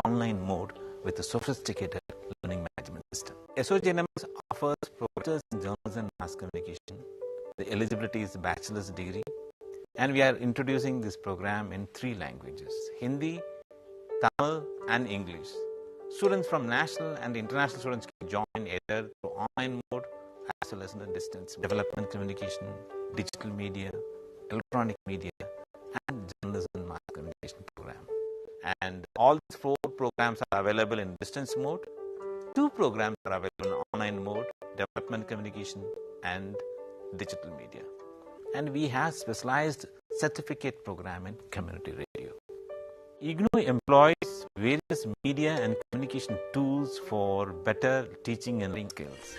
online mode with a sophisticated learning management system. SOHS offers programs in journalism and mass communication. The eligibility is a bachelor's degree, and we are introducing this program in 3 languages: Hindi, Tamil and English. Students from national and international students can join either through online mode as well as in the distance. Development communication, digital media, electronic media and journalism and mass communication program. And all these 4 programs are available in distance mode. 2 programs are available in online mode, development communication and digital media. And we have specialized certificate program in community radio. IGNOU employs various media and communication tools for better teaching and learning skills.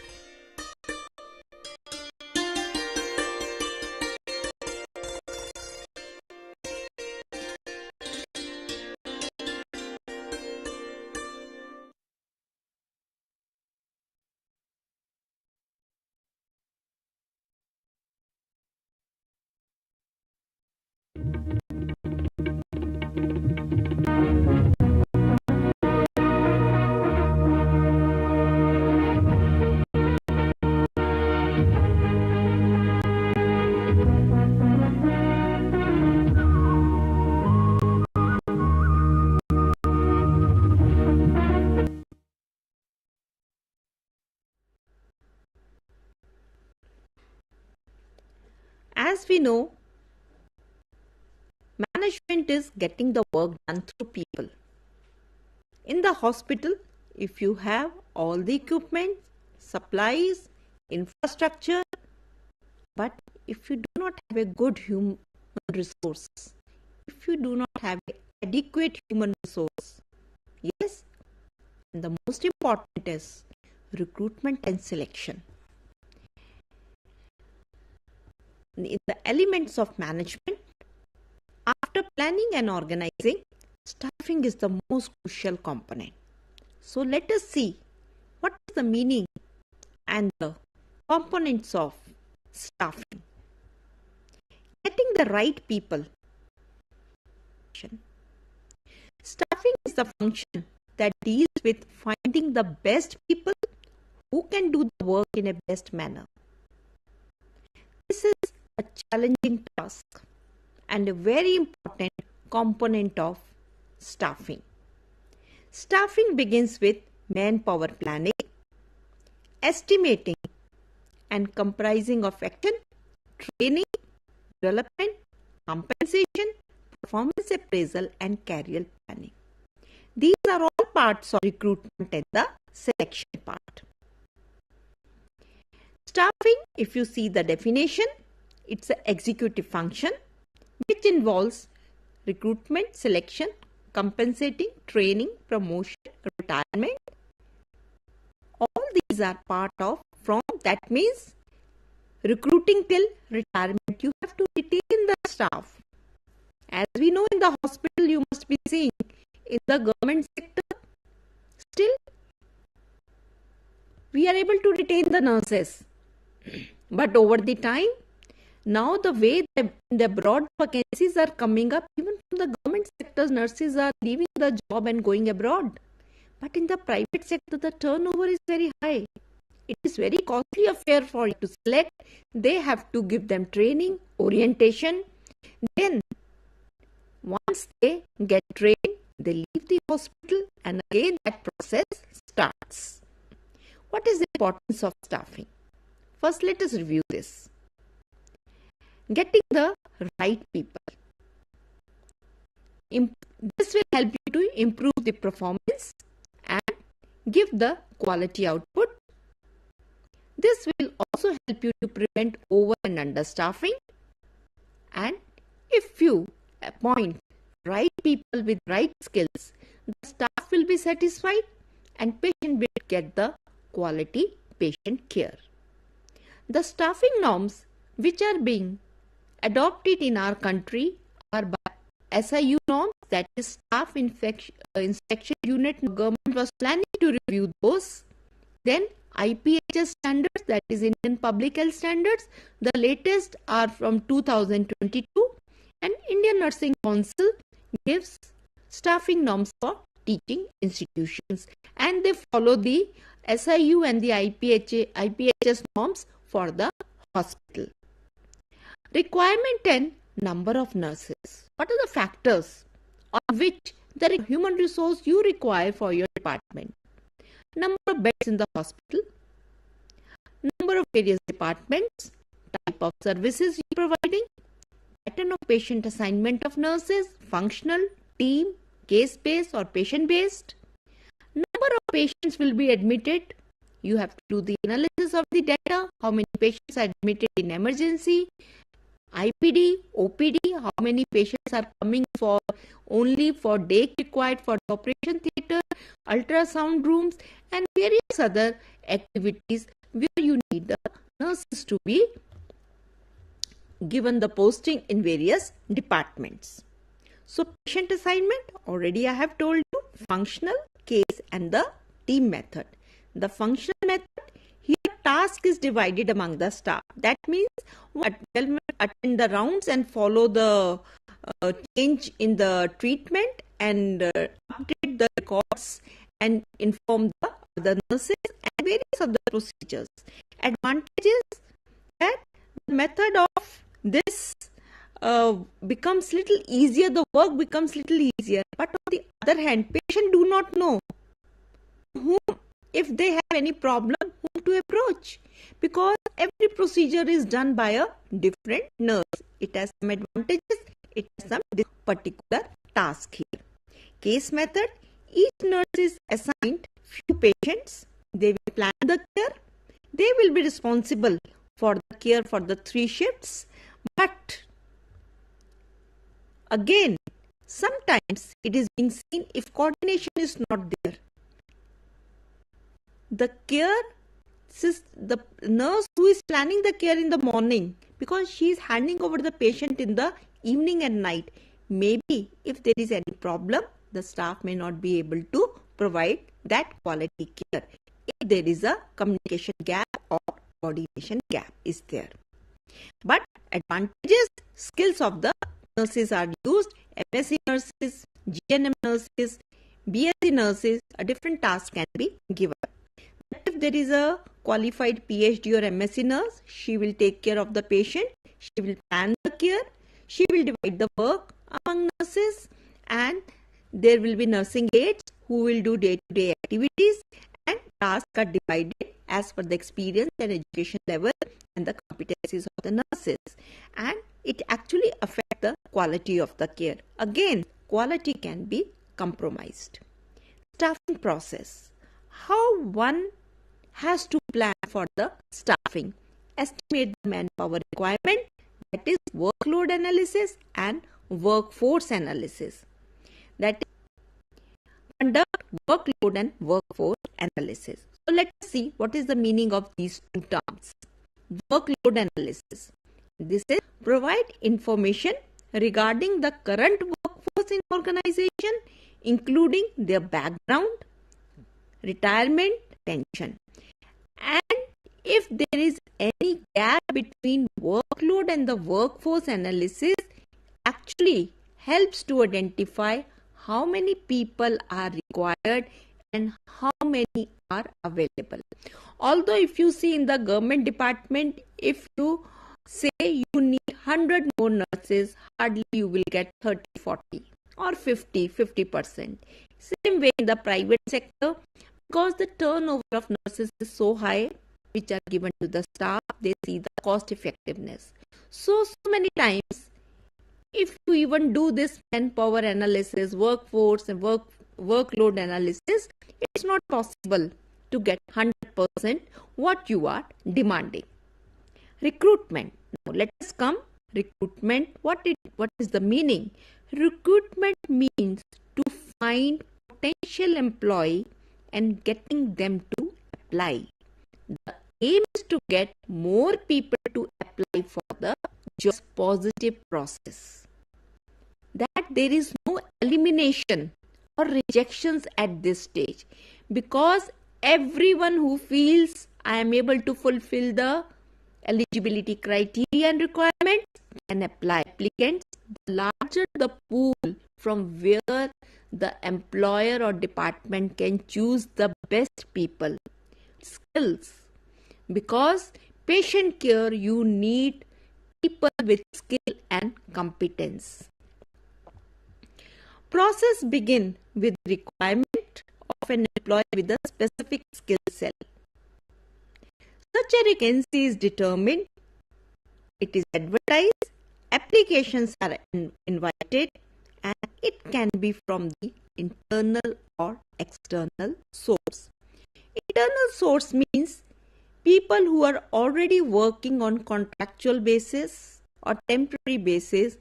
As we know, management is getting the work done through people. In the hospital, if you have all the equipment, supplies, infrastructure, but if you do not have a good human resource, if you do not have an adequate human resource, yes, and the most important is recruitment and selection. In the elements of management, after planning and organizing, staffing is the most crucial component. So let us see what is the meaning and the components of staffing. Getting the right people. Staffing is the function that deals with finding the best people who can do the work in a best manner. This is a challenging task and a very important component of staffing. Staffing begins with manpower planning, estimating and comprising of action, training, development, compensation, performance appraisal and career planning. These are all parts of recruitment and the selection part. Staffing, if you see the definition, it's an executive function which involves recruitment, selection, compensating, training, promotion, retirement. All these are part of that means recruiting till retirement. You have to retain the staff. As we know, in the hospital you must be seeing in the government sector, still we are able to retain the nurses. But over the time, now the way the broad vacancies are coming up, even from the government sectors, nurses are leaving the job and going abroad. But in the private sector, the turnover is very high. It is very costly affair for you to select. They have to give them training, orientation. Then, once they get trained, they leave the hospital and again that process starts. What is the importance of staffing? First, let us review this. Getting the right people. This will help you to improve the performance and give the quality output. This will also help you to prevent over and understaffing. And if you appoint right people with right skills, the staff will be satisfied and patient will get the quality patient care. The staffing norms which are being adopted in our country are by SIU norms, that is Staff Inspection Unit. Government was planning to review those. Then IPHS standards, that is Indian Public Health Standards. The latest are from 2022, and Indian Nursing Council gives staffing norms for teaching institutions, and they follow the SIU and the IPHS norms for the hospital. Requirement 10, number of nurses. What are the factors on which the human resource you require for your department? Number of beds in the hospital, number of various departments, type of services you are providing, pattern of patient assignment of nurses, functional, team, case-based or patient-based, number of patients will be admitted. You have to do the analysis of the data, how many patients are admitted in emergency, IPD, OPD, how many patients are coming for only for day required for the operation theatre, ultrasound rooms, and various other activities where you need the nurses to be given the posting in various departments. So patient assignment, already I have told you, functional, case and the team method. The functional method, here task is divided among the staff. That means attend the rounds and follow the change in the treatment and update the records and inform the other nurses and various other procedures. Advantages that the method of this becomes little easier, the work becomes little easier. But on the other hand, patient do not know whom, if they have any problem, whom to approach, because every procedure is done by a different nurse. It has some advantages, it has some particular task here. Case method, each nurse is assigned few patients. They will plan the care. They will be responsible for the care for the 3 shifts. But again, sometimes it is being seen if coordination is not there. The nurse who is planning the care in the morning, because she is handing over the patient in the evening and night, maybe if there is any problem, the staff may not be able to provide that quality care if there is a communication gap or coordination gap is there. But advantages, skills of the nurses are used. MSc nurses, GNM nurses, BSc nurses, a different task can be given. But if there is a qualified PhD or MSc nurse, she will take care of the patient, she will plan the care, she will divide the work among nurses, and there will be nursing aides who will do day-to-day activities, and tasks are divided as per the experience and education level and the competencies of the nurses, and it actually affects the quality of the care. Again, quality can be compromised. Staffing process. How one has to plan for the staffing. Estimate the manpower requirement, that is workload analysis and workforce analysis. That is, conduct workload and workforce analysis. So let us see what is the meaning of these two terms. Workload analysis. This is provide information regarding the current workforce in organization, including their background, retirement, pension. And if there is any gap between workload and the workforce analysis, actually helps to identify how many people are required and how many are available. Although if you see in the government department, if you say you need 100 more nurses, hardly you will get 30, 40 or 50%. Same way in the private sector, because the turnover of nurses is so high, which are given to the staff, they see the cost effectiveness. So many times, if you even do this manpower analysis, workforce and workload analysis, it's not possible to get 100% what you are demanding. Recruitment. Now let us come. Recruitment. What is the meaning? Recruitment means to find potential employee and getting them to apply. The aim is to get more people to apply for the job. Positive process. That there is no elimination or rejections at this stage, because everyone who feels I am able to fulfill the eligibility criteria and requirements can apply. Applicants, the larger the pool from where the employer or department can choose the best people. Skills. Because patient care, you need people with skill and competence. Process begin with requirement of an employee with a specific skill set. Such a vacancy is determined, it is advertised, applications are invited, and it can be from the internal or external source. Internal source means people who are already working on contractual basis or temporary basis,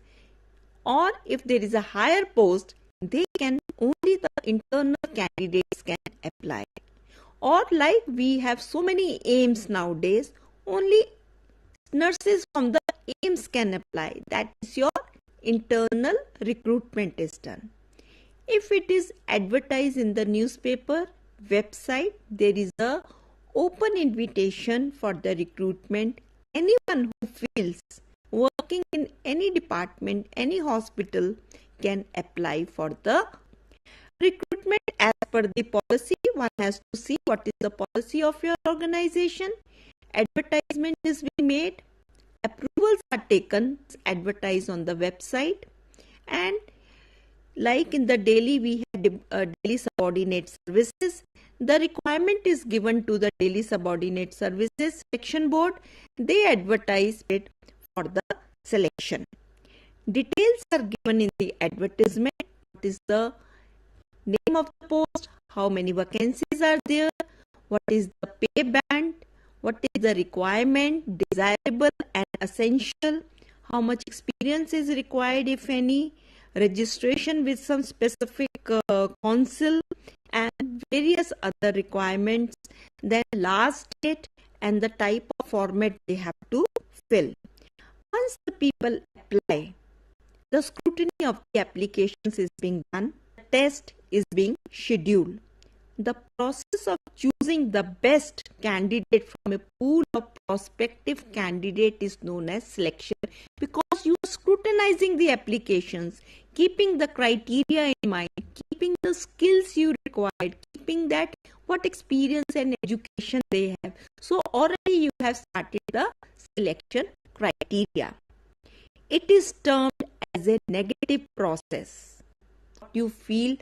or if there is a higher post, only the internal candidates can apply. Or like we have so many aims nowadays, only nurses from the aims can apply. That is your internal recruitment is done. If it is advertised in the newspaper, website, there is a open invitation for the recruitment. Anyone who feels working in any department, any hospital can apply for the recruitment. As per the policy, one has to see what is the policy of your organization. Advertisement is being made, approvals are taken, advertised on the website, and like in the daily, we have daily subordinate services. The requirement is given to the daily subordinate services selection board. They advertise it for the selection. Details are given in the advertisement. What is the name of the post? How many vacancies are there? What is the pay band? What is the requirement, desirable and essential? How much experience is required, if any? Registration with some specific council and various other requirements. Then last date and the type of format they have to fill. Once the people apply, the scrutiny of the applications is being done. The test is being scheduled. The process of choosing the best candidate from a pool of prospective candidate is known as selection, because you are scrutinizing the applications, keeping the criteria in mind, keeping the skills you required, keeping that what experience and education they have. So already you have started the selection criteria. It is termed as a negative process. What you feel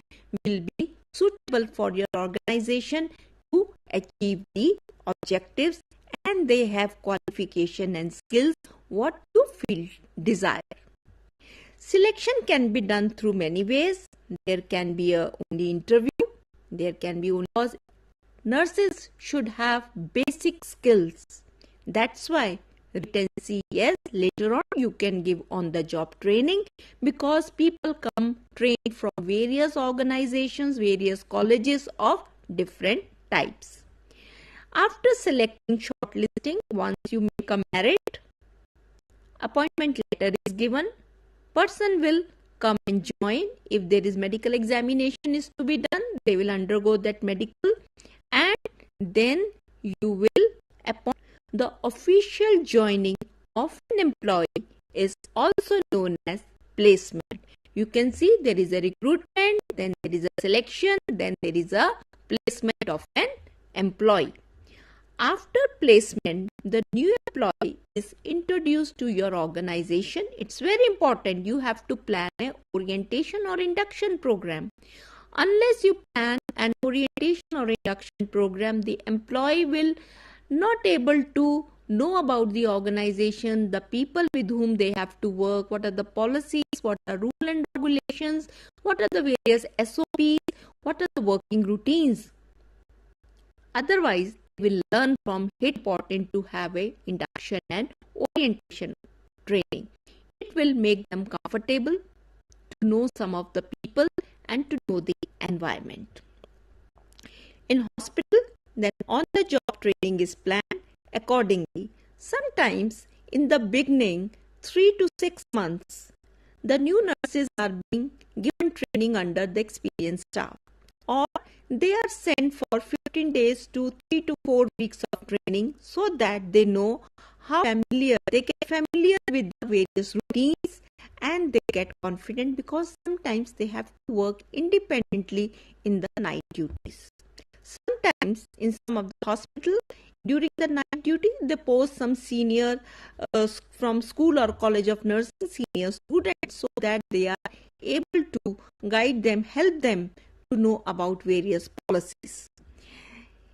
will be suitable for your organization to achieve the objectives, and they have qualification and skills what you feel desire. Selection can be done through many ways. There can be only interview. There can be only nurses should have basic skills. That's why written CS later on you can give on the job training, because people come trained from various organizations, various colleges of different types. After selecting shortlisting, once you make a merit, appointment letter is given. Person will come and join. If there is medical examination is to be done, they will undergo that medical, and then you will appoint. The official joining of an employee is also known as placement. You can see there is a recruitment, then there is a selection, then there is a placement of an employee. After placement, the new employee is introduced to your organization. It's very important. You have to plan an orientation or induction program. Unless you plan an orientation or induction program, the employee will not able to know about the organization, the people with whom they have to work, what are the policies, what are rules and regulations, what are the various SOPs, what are the working routines. Otherwise, they will learn from it. Important to have a induction and orientation training. It will make them comfortable to know some of the people and to know the environment. In hospital, then on-the-job training is planned accordingly. Sometimes in the beginning, 3 to 6 months, the new nurses are being given training under the experienced staff, or they are sent for 15 days to 3 to 4 weeks of training, so that they know how they get familiar with the various routines and they get confident because sometimes they have to work independently in the night duties. Sometimes in some of the hospitals during the night duty they post some senior from school or college of nursing senior students so that they are able to guide them, help them to know about various policies.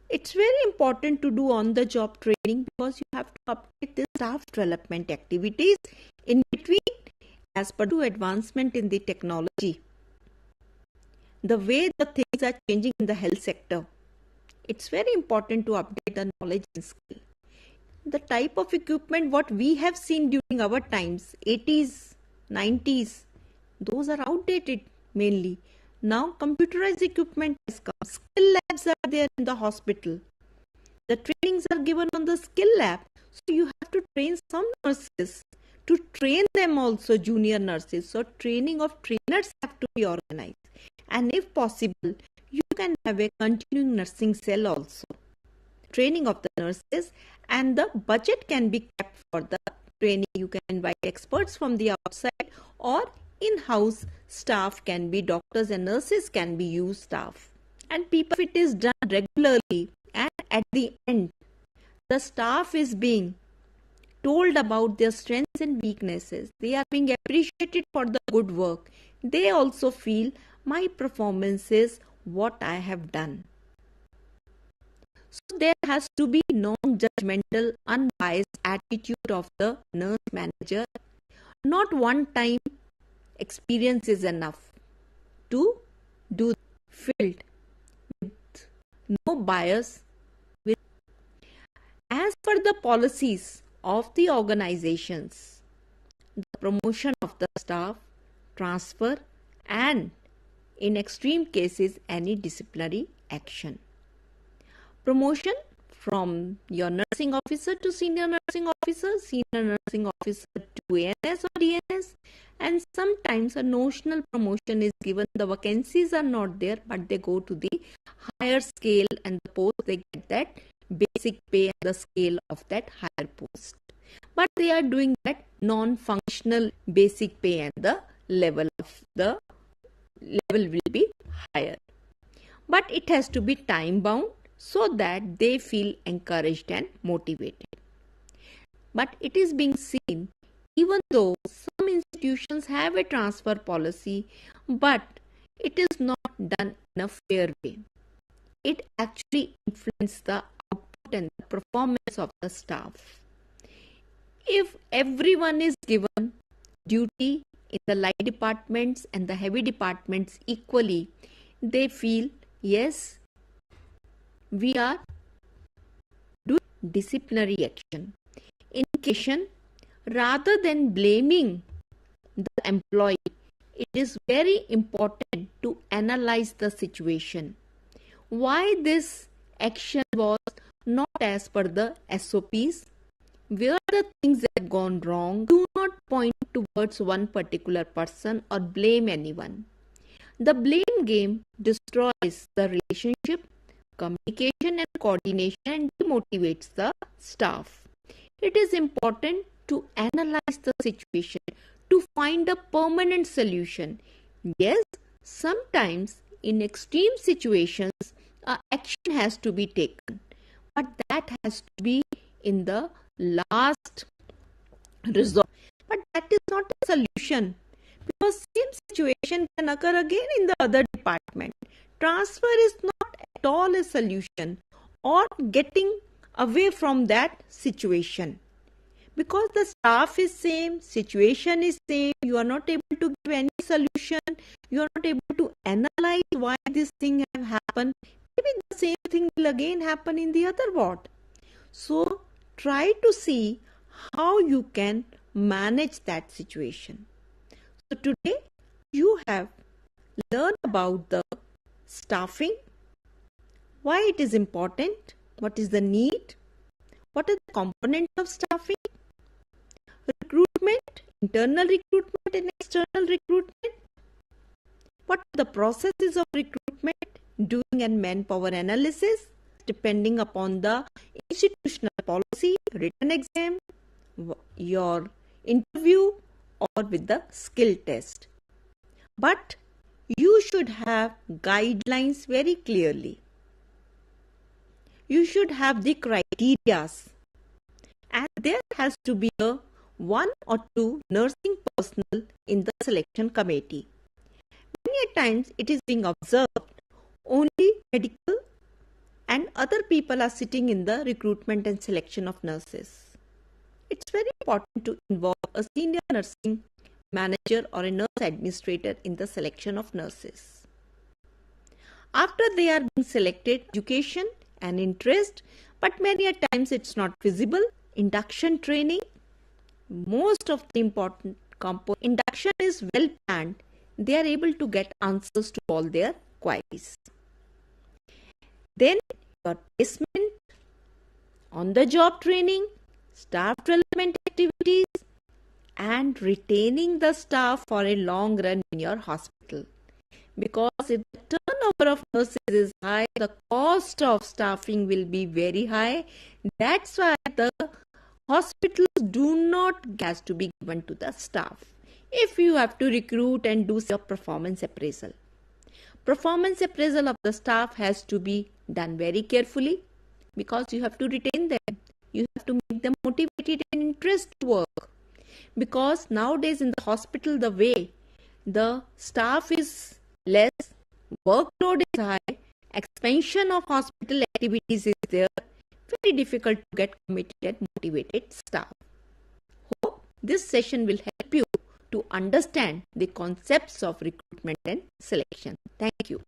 It's very important to do on the job training because you have to update the staff development activities in between as per to advancement in the technology. The way the things are changing in the health sector, it's very important to update the knowledge and skill. The type of equipment what we have seen during our times, 80s, 90s, those are outdated mainly. Now computerized equipment has come. Skill labs are there in the hospital. The trainings are given on the skill lab. So you have to train some nurses to train them also, junior nurses. So training of trainers have to be organized. And if possible, you can have a continuing nursing cell also. Training of the nurses, and the budget can be kept for the training. You can invite experts from the outside or in-house staff can be doctors and nurses can be used staff. And people, if it is done regularly and at the end, the staff is being told about their strengths and weaknesses. They are being appreciated for the good work. They also feel my performance is what I have done. So there has to be non-judgmental, unbiased attitude of the nurse manager. Not one time experience is enough to do field with no bias. As per the policies of the organizations, the promotion of the staff, transfer, and in extreme cases any disciplinary action. Promotion from your nursing officer to senior nursing officer to ANS or DNS, and sometimes a notional promotion is given. The vacancies are not there, but they go to the higher scale and the post they get that basic pay and the scale of that higher post. But they are doing that non-functional basic pay and the level will be higher. But it has to be time bound so that they feel encouraged and motivated. But it is being seen, even though some institutions have a transfer policy, but it is not done in a fair way. It actually influences the output and the performance of the staff. If everyone is given duty in the light departments and the heavy departments equally, they feel, yes, we are doing disciplinary action. In education, rather than blaming the employee, it is very important to analyze the situation. Why this action was not as per the SOPs? Where the things have gone wrong? Do not point towards one particular person or blame anyone. The blame game destroys the relationship, communication and coordination, and demotivates the staff. It is important to analyze the situation to find a permanent solution. Yes, sometimes in extreme situations, action has to be taken, but that has to be in the last resort. But that is not a solution, because same situation can occur again in the other department. Transfer is not at all a solution or getting away from that situation, because the staff is same, situation is same. You are not able to give any solution. You are not able to analyze why this thing have happened. Maybe the same thing will again happen in the other ward. So try to see how you can manage that situation. So today you have learned about the staffing, why it is important, what is the need, what are the components of staffing, recruitment, internal recruitment and external recruitment, what are the processes of recruitment, doing and manpower analysis depending upon the institutional policy, written exam, your interview, or with the skill test. But you should have guidelines very clearly. You should have the criteria, and there has to be a 1 or 2 nursing personnel in the selection committee. Many times it is being observed only medical and other people are sitting in the recruitment and selection of nurses. It's very important to involve a senior nursing manager or a nurse administrator in the selection of nurses. After they are being selected, education and interest, but many a times it's not visible. Induction training, most of the important component. Induction is well planned. They are able to get answers to all their queries. Then your placement, on-the-job training, staff development activities, and retaining the staff for a long run in your hospital. Because if the turnover of nurses is high, the cost of staffing will be very high. That's why the hospitals do not gas to be given to the staff. If you have to recruit and do your performance appraisal of the staff has to be done very carefully, because you have to retain them. You have to make them motivated and interested to work. Because nowadays in the hospital, the way the staff is less, workload is high, expansion of hospital activities is there, very difficult to get committed and motivated staff. Hope this session will help you to understand the concepts of recruitment and selection. Thank you.